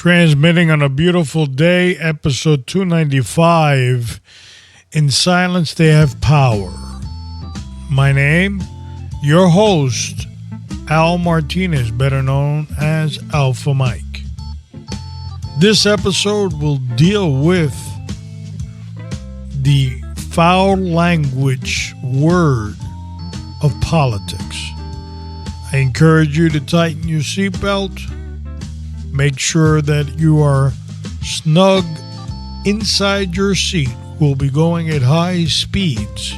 Transmitting on a beautiful day, episode 295. In silence, they have power. My name, your host, Al Martinez, better known as Alpha Mike. This episode will deal with the foul language word of politics. I encourage you to tighten your seatbelt. Make sure that you are snug inside your seat. We'll be going at high speeds.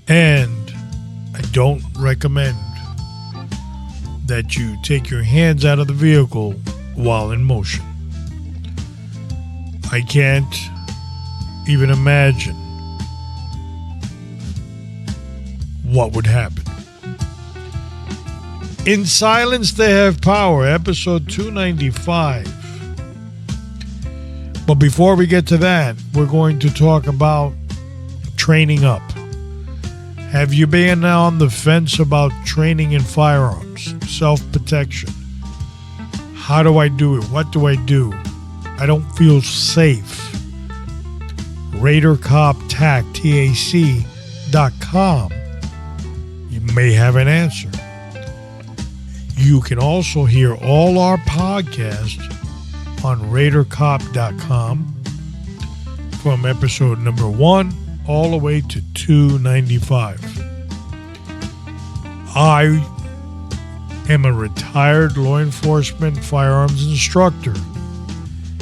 And I don't recommend that you take your hands out of the vehicle while in motion. I can't even imagine what would happen. In silence, they have power, episode 295. But before we get to that, we're going to talk about training up. Have you been on the fence about training in firearms, self-protection? How do I do it? What do I do? I don't feel safe. RaiderCopTac.com. You may have an answer. You can also hear all our podcasts on RaiderCop.com from episode number 1 all the way to 295. I am a retired law enforcement firearms instructor,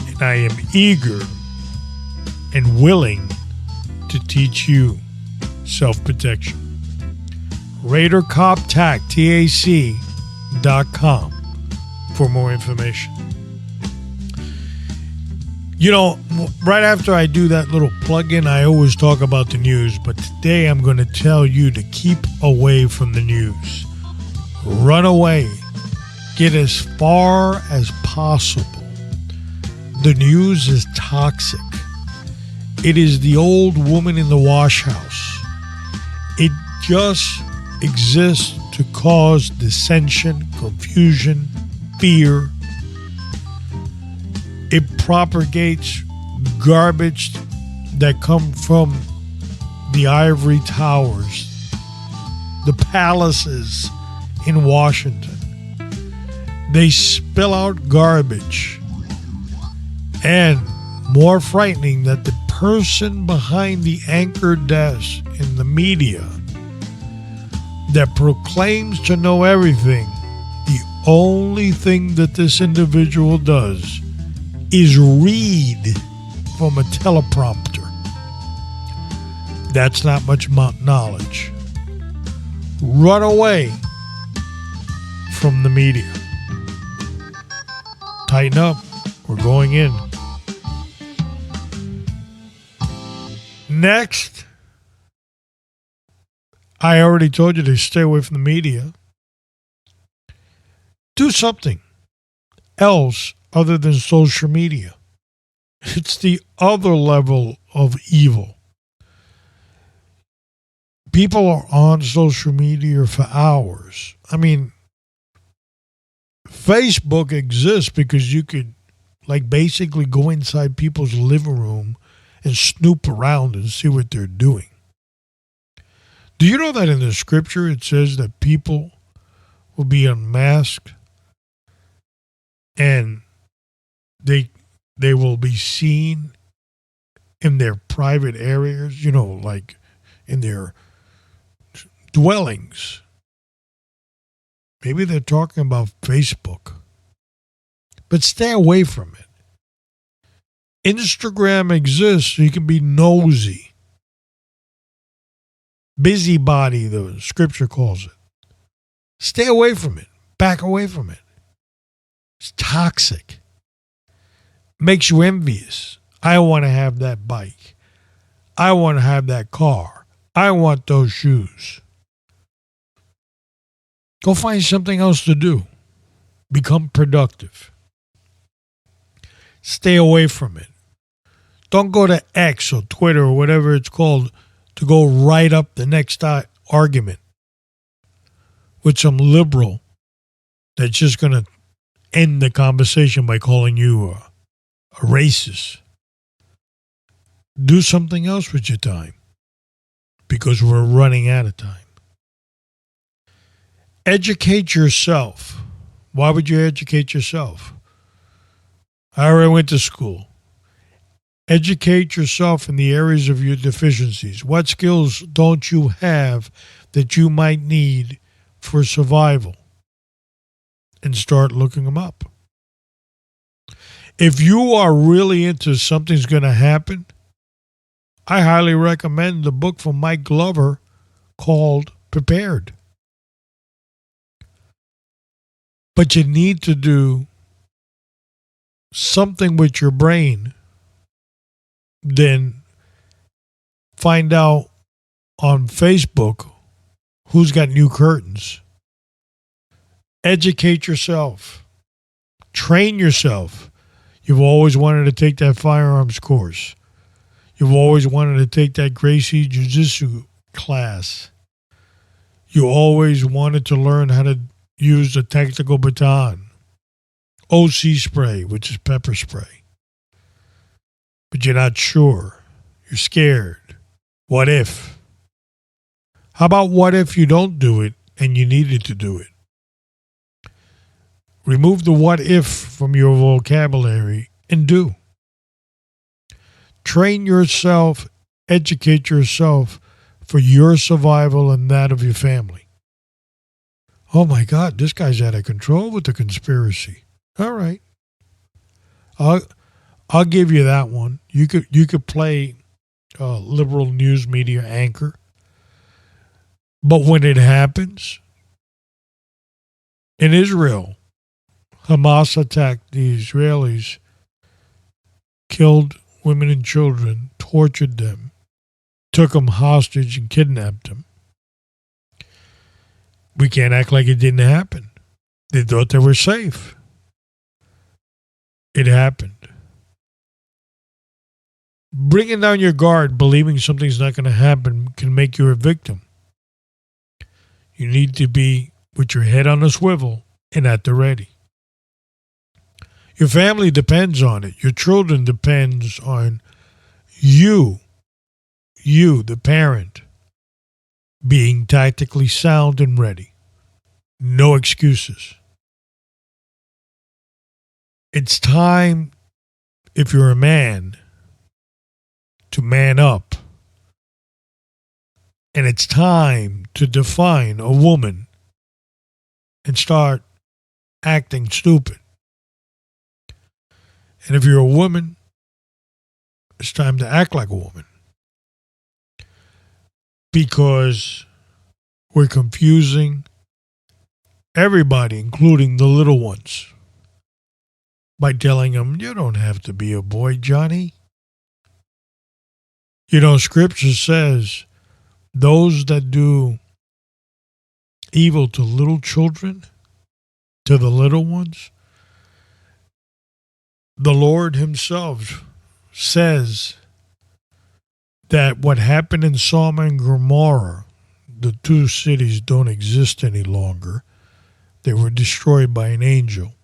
and I am eager and willing to teach you self-protection. RaiderCopTac.com for more information. You know, right after I do that little plug-in, I always talk about the news, but today I'm going to tell you to keep away from the news. Run away. Get as far as possible. The news is toxic. It is the old woman in the wash house. It just exists to cause dissension, confusion, fear. It propagates garbage that come from the ivory towers, the palaces in Washington. They spill out garbage. And more frightening, that the person behind the anchor desk in the media that proclaims to know everything, the only thing that this individual does is read from a teleprompter. That's not much knowledge. Run away from the media. Tighten up. We're going in. Next, I already told you to stay away from the media. Do something else other than social media. It's the other level of evil. People are on social media for hours. I mean, Facebook exists because you could basically go inside people's living room and snoop around and see what they're doing. Do you know that in the scripture it says that people will be unmasked and they will be seen in their private areas, like in their dwellings? Maybe they're talking about Facebook. But stay away from it. Instagram exists so you can be nosy. Busybody, the scripture calls it. Stay away from it. Back away from it. It's toxic. Makes you envious. I want to have that bike. I want to have that car. I want those shoes. Go find something else to do. Become productive. Stay away from it. Don't go to X or Twitter or whatever it's called to go write up the next argument with some liberal that's just going to end the conversation by calling you a racist. Do something else with your time because we're running out of time. Educate yourself. Why would you educate yourself? I already went to school. Educate yourself in the areas of your deficiencies. What skills don't you have that you might need for survival? And start looking them up. If you are really into something's going to happen, I highly recommend the book from Mike Glover called Prepared. But you need to do something with your brain, then find out on Facebook who's got new curtains. Educate yourself. Train yourself. You've always wanted to take that firearms course. You've always wanted to take that Gracie Jiu-Jitsu class. You always wanted to learn how to use the tactical baton. OC spray, which is pepper spray. But you're not sure. You're scared. What if? How about what if you don't do it and you needed to do it? Remove the what if from your vocabulary and do. Train yourself, educate yourself for your survival and that of your family. Oh my God, this guy's out of control with the conspiracy. All right. I'll give you that one. You could play liberal news media anchor. But when it happens, in Israel, Hamas attacked the Israelis, killed women and children, tortured them, took them hostage and kidnapped them. We can't act like it didn't happen. They thought they were safe. It happened. Bringing down your guard, believing something's not going to happen, can make you a victim. You need to be with your head on a swivel and at the ready. Your family depends on it. Your children depends on you, the parent, being tactically sound and ready. No excuses. It's time, if you're a man, to man up. And it's time to define a woman and start acting stupid. And if you're a woman, it's time to act like a woman. Because we're confusing everybody, including the little ones, by telling them, you don't have to be a boy, Johnny. You know, Scripture says, those that do evil to little children, to the little ones, the Lord himself says that what happened in Sodom and Gomorrah, the two cities don't exist any longer. They were destroyed by an angel.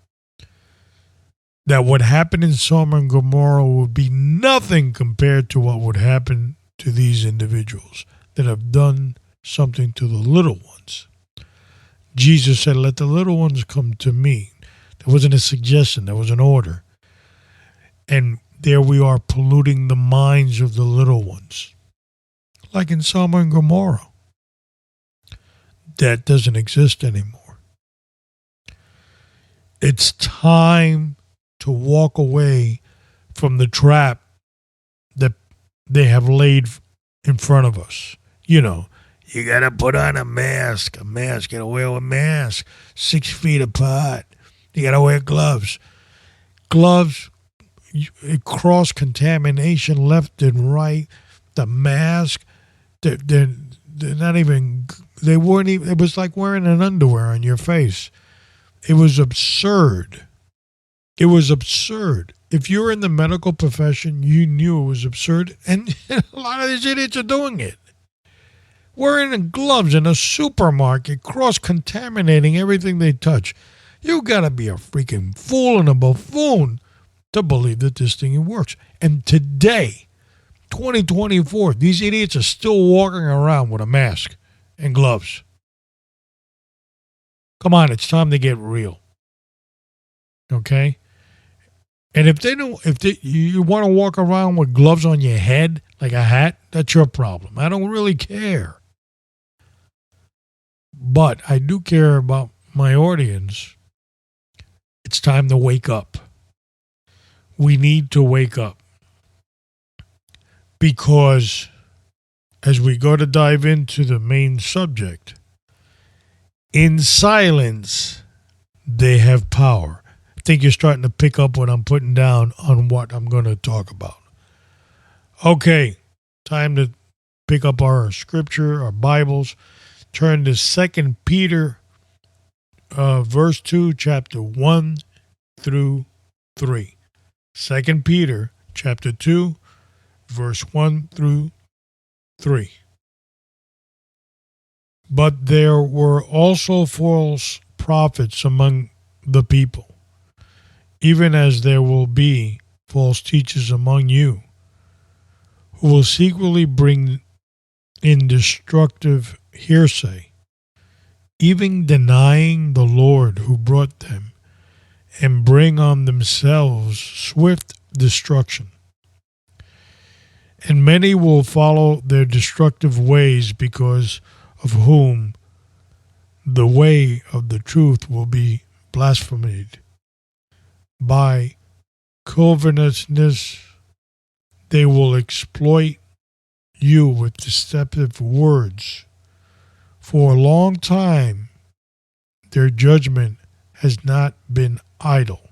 That what happened in Sodom and Gomorrah would be nothing compared to what would happen to these individuals that have done something to the little ones. Jesus said, let the little ones come to me. That wasn't a suggestion, that was an order. And there we are polluting the minds of the little ones. Like in Sodom and Gomorrah. That doesn't exist anymore. It's time to walk away from the trap that they have laid in front of us. You know, you got to put on a mask, you got to wear a mask, 6 feet apart. You got to wear gloves. Gloves, cross-contamination left and right. The mask, they're not even, they weren't even, it was like wearing an underwear on your face. It was absurd. It was absurd. If you're in the medical profession, you knew it was absurd. And a lot of these idiots are doing it. Wearing gloves in a supermarket, cross-contaminating everything they touch. You got to be a freaking fool and a buffoon to believe that this thing works. And today, 2024, these idiots are still walking around with a mask and gloves. Come on, it's time to get real. Okay? And if you want to walk around with gloves on your head like a hat, that's your problem. I don't really care. But I do care about my audience. It's time to wake up. We need to wake up. Because as we go to dive into the main subject, in silence, they have power. I think you're starting to pick up what I'm putting down on what I'm going to talk about. Okay, time to pick up our scripture, our Bibles. Turn to 2 Peter, verse 2, chapter 1 through 3. 2 Peter, chapter 2, verse 1 through 3. But there were also false prophets among the people, even as there will be false teachers among you, who will secretly bring in destructive hearsay, even denying the Lord who brought them, and bring on themselves swift destruction. And many will follow their destructive ways, because of whom the way of the truth will be blasphemed. By covetousness they will exploit you with deceptive words. For a long time their judgment has not been idle,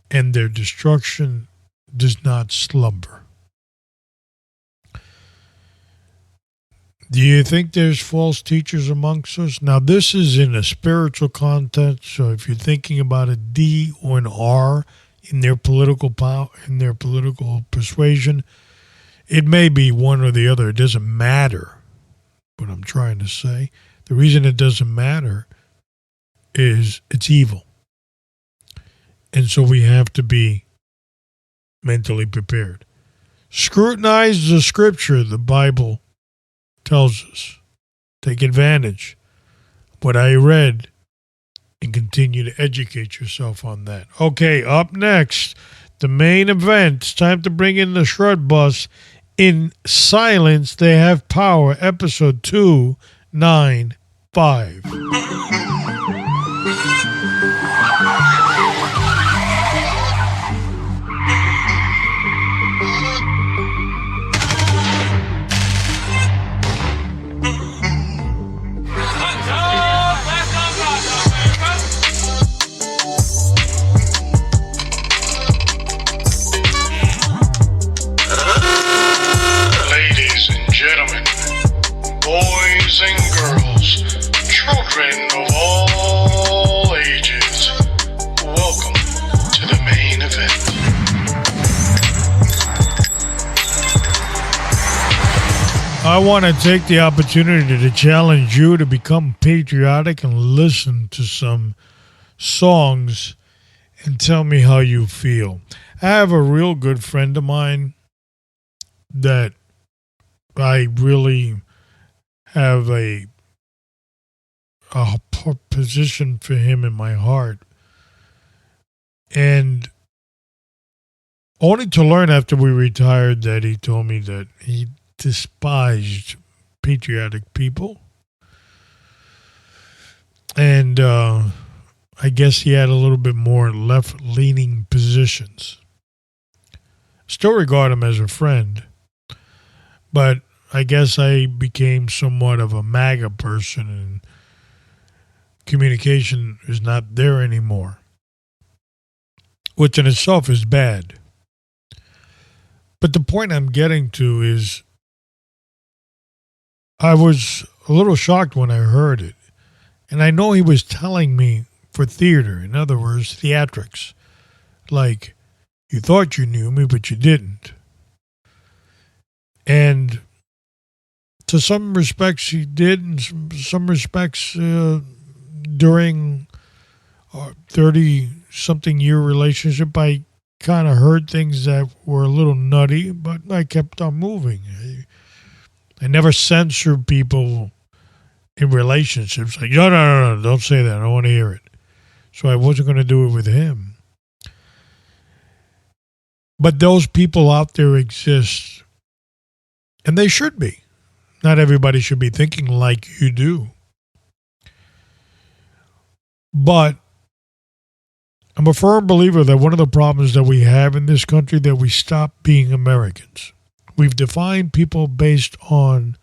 and their destruction does not slumber. Do you think there's false teachers amongst us? Now, this is in a spiritual context, so if you're thinking about a D or an R in their political power, in their political persuasion, it may be one or the other. It doesn't matter what I'm trying to say. The reason it doesn't matter is it's evil. And so we have to be mentally prepared. Scrutinize the scripture, the Bible tells us. Take advantage of what I read and continue to educate yourself on that. Okay, up next, the main event. It's time to bring in the shred bus. In silence, they have power. Episode 295. Boys and girls, children of all ages, welcome to the main event. I want to take the opportunity to challenge you to become patriotic and listen to some songs and tell me how you feel. I have a real good friend of mine that I really have a position for him in my heart. And only to learn after we retired that he told me that he despised patriotic people. And I guess he had a little bit more left-leaning positions. Still regard him as a friend, but I guess I became somewhat of a MAGA person, and communication is not there anymore, which in itself is bad. But the point I'm getting to is I was a little shocked when I heard it. And I know he was telling me for theater, in other words, theatrics. Like, you thought you knew me, but you didn't. And to some respects he did, in some respects during 30-something year relationship, I kind of heard things that were a little nutty, but I kept on moving. I never censor people in relationships. Like, no, don't say that. I don't want to hear it. So I wasn't going to do it with him. But those people out there exist, and they should be. Not everybody should be thinking like you do. But I'm a firm believer that one of the problems that we have in this country that we stop being Americans. We've defined people based on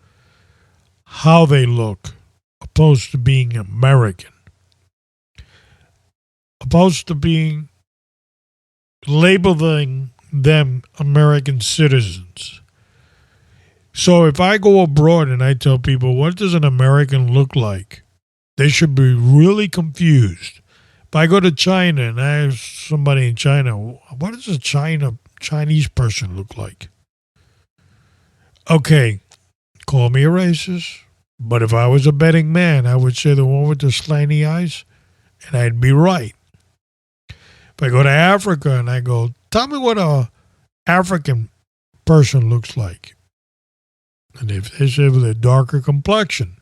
how they look, opposed to being American, opposed to being labeling them American citizens. So if I go abroad and I tell people, what does an American look like? They should be really confused. If I go to China and I ask somebody in China, what does a Chinese person look like? Okay, call me a racist, but if I was a betting man, I would say the one with the slanty eyes, and I'd be right. If I go to Africa and I go, tell me what a African person looks like. And if they say with a darker complexion,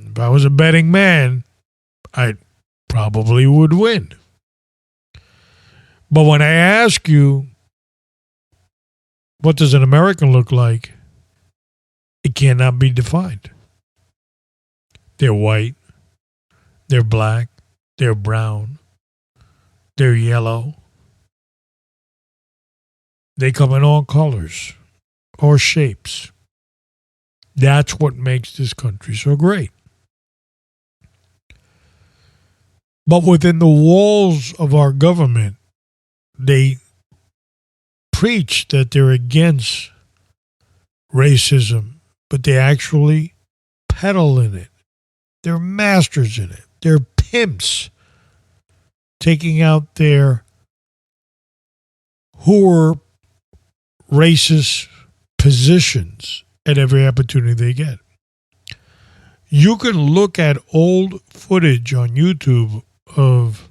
if I was a betting man, I probably would win. But when I ask you, what does an American look like? It cannot be defined. They're white, they're black, they're brown, they're yellow. They come in all colors or shapes. That's what makes this country so great. But within the walls of our government, they preach that they're against racism, but they actually peddle in it. They're masters in it. They're pimps taking out their whore racist positions at every opportunity they get. You can look at old footage on YouTube of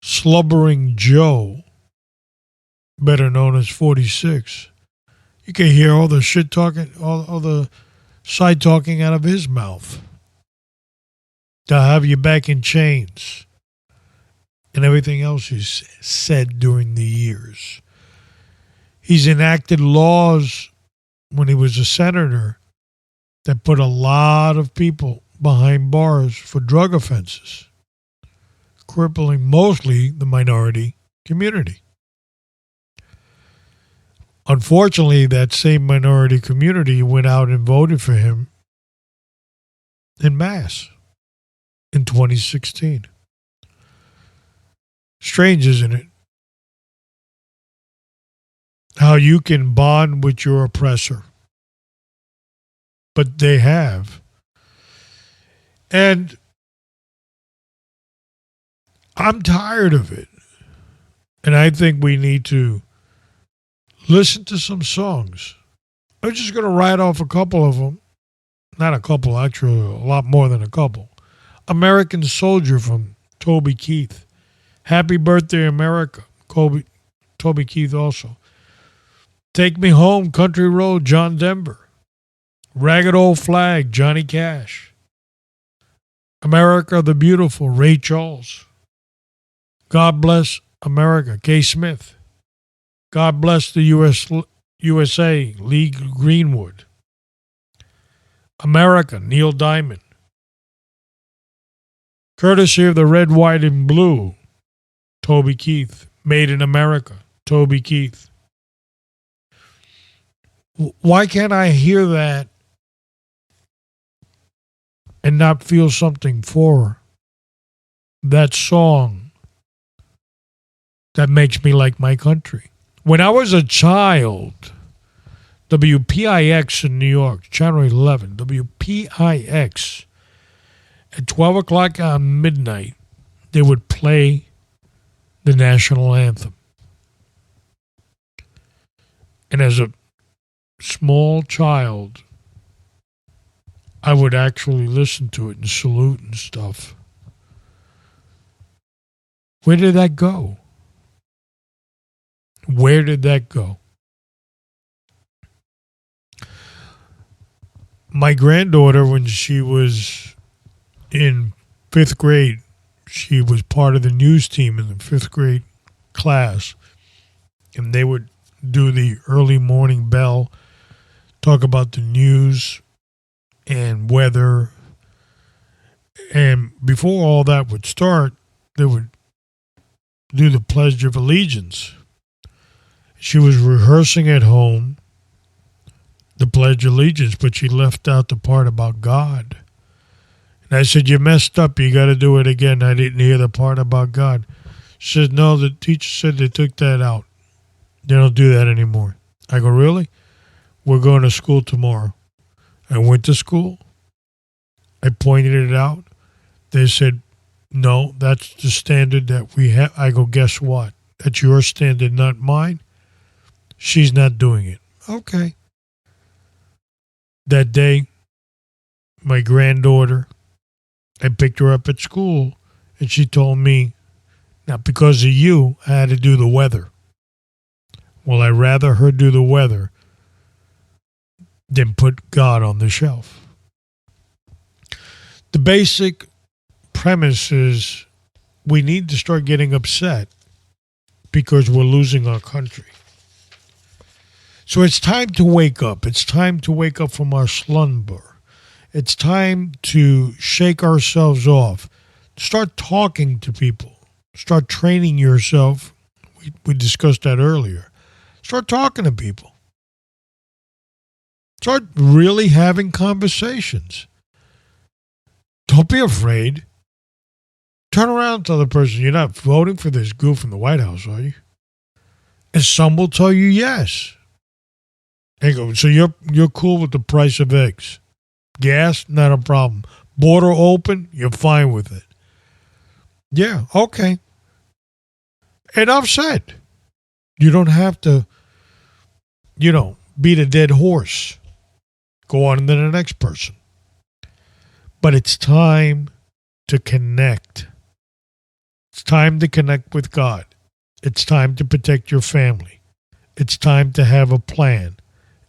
Slubbering Joe, better known as 46. You can hear all the shit talking, all the side talking out of his mouth. They'll have you back in chains. And everything else he's said during the years. He's enacted laws when he was a senator that put a lot of people behind bars for drug offenses, crippling mostly the minority community. Unfortunately, that same minority community went out and voted for him en masse in 2016. Strange, isn't it? How you can bond with your oppressor. But they have. And I'm tired of it. And I think we need to listen to some songs. I'm just going to write off a couple of them. Not a couple, actually, a lot more than a couple. American Soldier from Toby Keith. Happy Birthday, America. Toby Keith also. Take Me Home, Country Road, John Denver. Ragged Old Flag, Johnny Cash. America the Beautiful, Ray Charles. God Bless America, Kay Smith. God Bless the USA, Lee Greenwood. America, Neil Diamond. Courtesy of the Red, White, and Blue, Toby Keith. Made in America, Toby Keith. Why can't I hear that and not feel something for that song that makes me like my country? When I was a child, WPIX in New York, Channel 11, WPIX, at 12 o'clock on midnight, they would play the national anthem. And as a small child, I would actually listen to it and salute and stuff. Where did that go? Where did that go? My granddaughter, when she was in 5th grade, she was part of the news team in the 5th grade class. And they would do the early morning bell, talk about the news and weather. And before all that would start, they would do the Pledge of Allegiance. She was rehearsing at home the Pledge of Allegiance, but she left out the part about God. And I said, you messed up. You got to do it again. I didn't hear the part about God. She said, no, the teacher said they took that out. They don't do that anymore. I go, really? We're going to school tomorrow. I went to school. I pointed it out. They said, no, that's the standard that we have. I go, guess what? That's your standard, not mine. She's not doing it. Okay. That day, my granddaughter, I picked her up at school, and she told me, now because of you, I had to do the weather. Well, I'd rather her do the weather than put God on the shelf. The basic premise is we need to start getting upset because we're losing our country. So it's time to wake up. It's time to wake up from our slumber. It's time to shake ourselves off. Start talking to people. Start training yourself. We discussed that earlier. Start talking to people. Start really having conversations. Don't be afraid. Turn around and tell the person, you're not voting for this goof in the White House, are you? And some will tell you yes. They go, so you're cool with the price of eggs. Gas, not a problem. Border open, you're fine with it. Yeah, okay. Enough said. You don't have to, beat a dead horse. Go on to the next person. But it's time to connect. It's time to connect with God. It's time to protect your family. It's time to have a plan.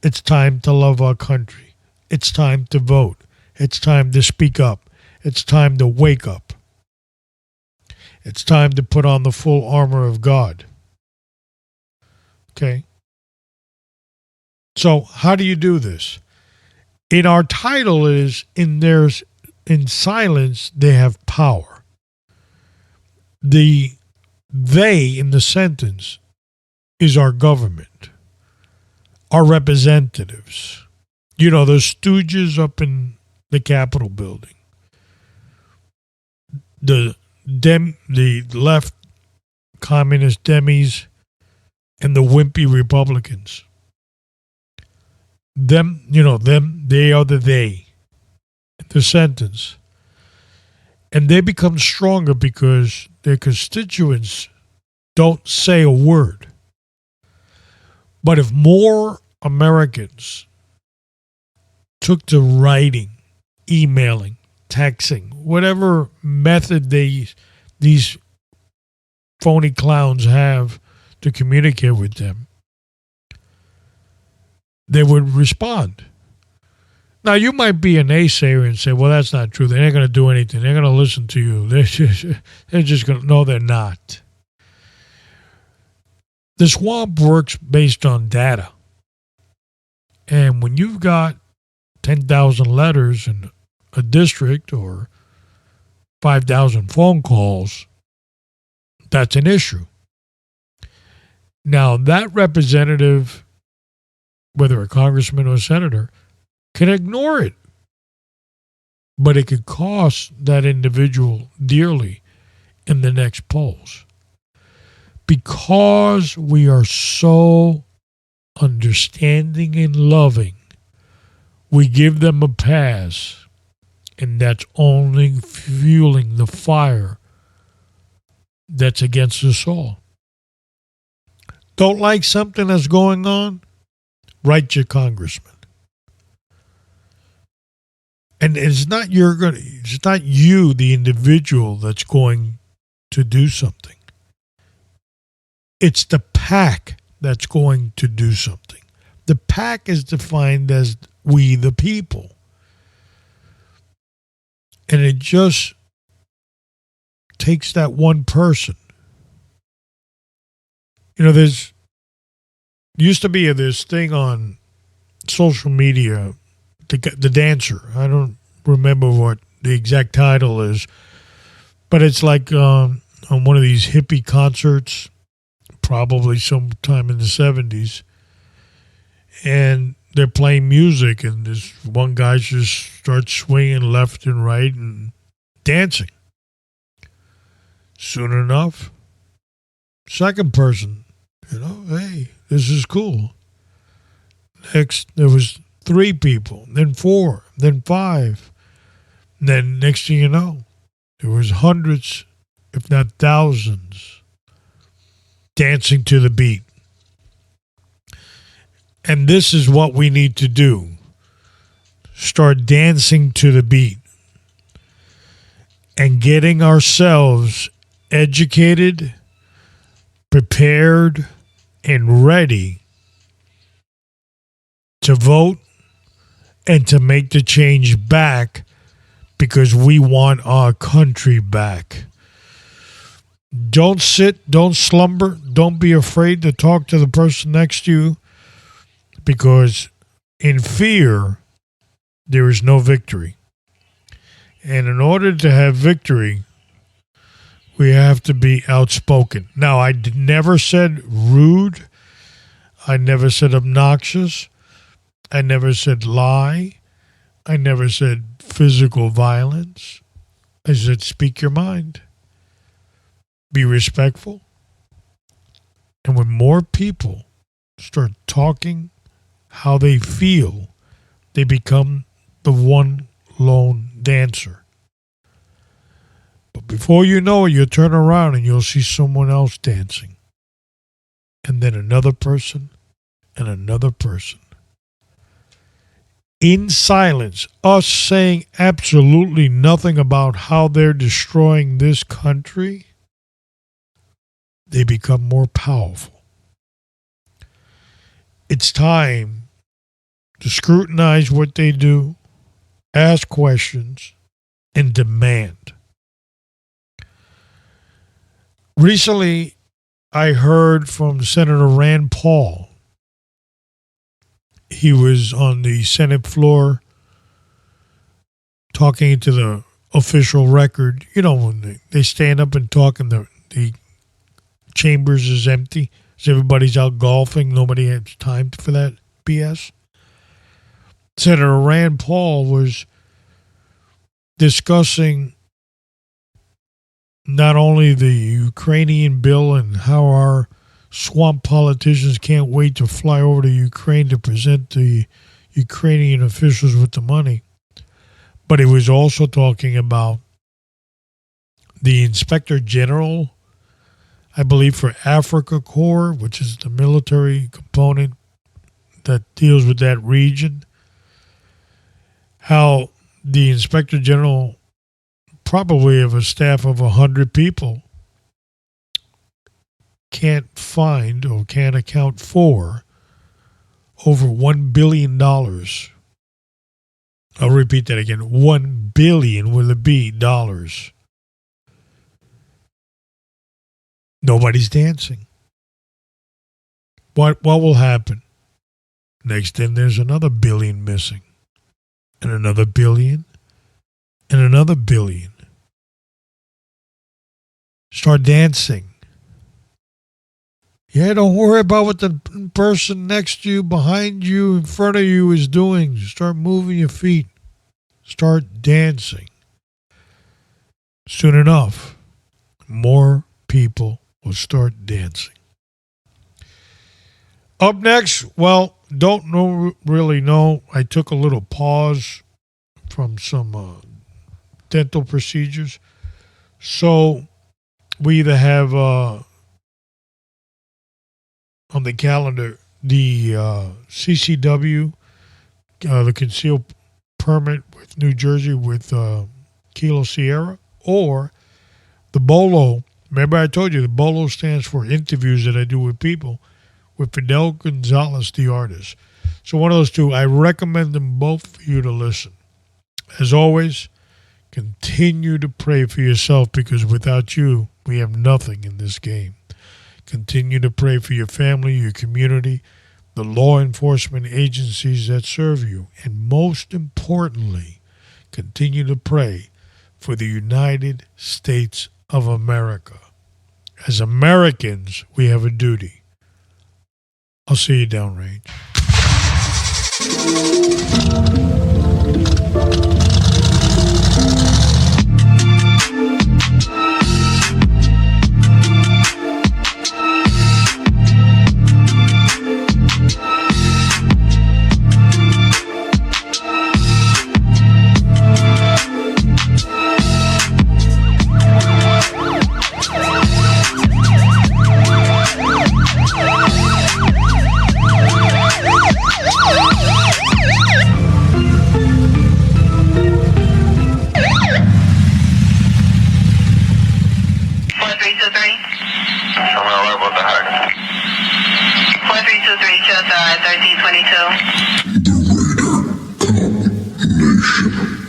It's time to love our country. It's time to vote. It's time to speak up. It's time to wake up. It's time to put on the full armor of God. Okay? So how do you do this? In our title is, in silence, they have power. They in the sentence is our government, our representatives. Those stooges up in the Capitol building. The left communist demis and the wimpy Republicans. They are the sentence. And they become stronger because their constituents don't say a word. But if more Americans took to writing, emailing, texting, whatever method these phony clowns have to communicate with them, they would respond. Now, you might be a naysayer and say, well, that's not true. They ain't going to do anything. They're going to listen to you. They're just going to... No, they're not. The swamp works based on data. And when you've got 10,000 letters in a district or 5,000 phone calls, that's an issue. Now, that representative, whether a congressman or a senator, can ignore it. But it could cost that individual dearly in the next polls. Because we are so understanding and loving, we give them a pass, and that's only fueling the fire that's against us all. Don't like something that's going on? Write your congressman. And it's not you, the individual, that's going to do something. It's the pack that's going to do something. The pack is defined as we the people. And it just takes that one person. You know, there's used to be this thing on social media, the dancer. I don't remember what the exact title is, but it's like on one of these hippie concerts, probably sometime in the 70s, and they're playing music, and this one guy just starts swinging left and right and dancing. Soon enough, second person, hey, this is cool. Next, there was 3 people, then 4, then 5. And then next thing you know, there was hundreds, if not thousands, dancing to the beat. And this is what we need to do. Start dancing to the beat and getting ourselves educated, prepared, and ready to vote and to make the change back, because we want our country back. Don't sit, don't slumber, don't be afraid to talk to the person next to you, because in fear, there is no victory. And in order to have victory, we have to be outspoken. Now, I never said rude. I never said obnoxious. I never said lie. I never said physical violence. I said speak your mind. Be respectful. And when more people start talking how they feel, they become the one lone dancer. But before you know it, you'll turn around and you'll see someone else dancing. And then another person and another person. In silence, us saying absolutely nothing about how they're destroying this country, they become more powerful. It's time to scrutinize what they do, ask questions, and demand. Recently, I heard from Senator Rand Paul. He was on the Senate floor talking to the official record. You know, when they stand up and talk and the chambers is empty, so everybody's out golfing, nobody has time for that BS. Senator Rand Paul was discussing not only the Ukrainian bill and how our swamp politicians can't wait to fly over to Ukraine to present the Ukrainian officials with the money, but he was also talking about the Inspector General, I believe, for Africa Corps, which is the military component that deals with that region, how the Inspector General probably of a staff of 100 people can't find or can't account for over $1 billion. I'll repeat that again. $1 billion with a B dollars. Nobody's dancing. What will happen? Next thing, there's another billion missing. And another billion. And another billion. Start dancing. Yeah, don't worry about what the person next to you, behind you, in front of you is doing. Start moving your feet. Start dancing. Soon enough, more people will start dancing. Up next, well, really know. I took a little pause from some dental procedures. So we either have on the calendar the CCW, the concealed permit with New Jersey with Kilo Sierra, or the Bolo Remember I told you the BOLO stands for interviews that I do with people, with Fidel Gonzalez, the artist. So one of those two, I recommend them both for you to listen. As always, continue to pray for yourself because without you, we have nothing in this game. Continue to pray for your family, your community, the law enforcement agencies that serve you. And most importantly, continue to pray for the United States of America. As Americans, we have a duty. I'll see you downrange. The Raider Cop Nation.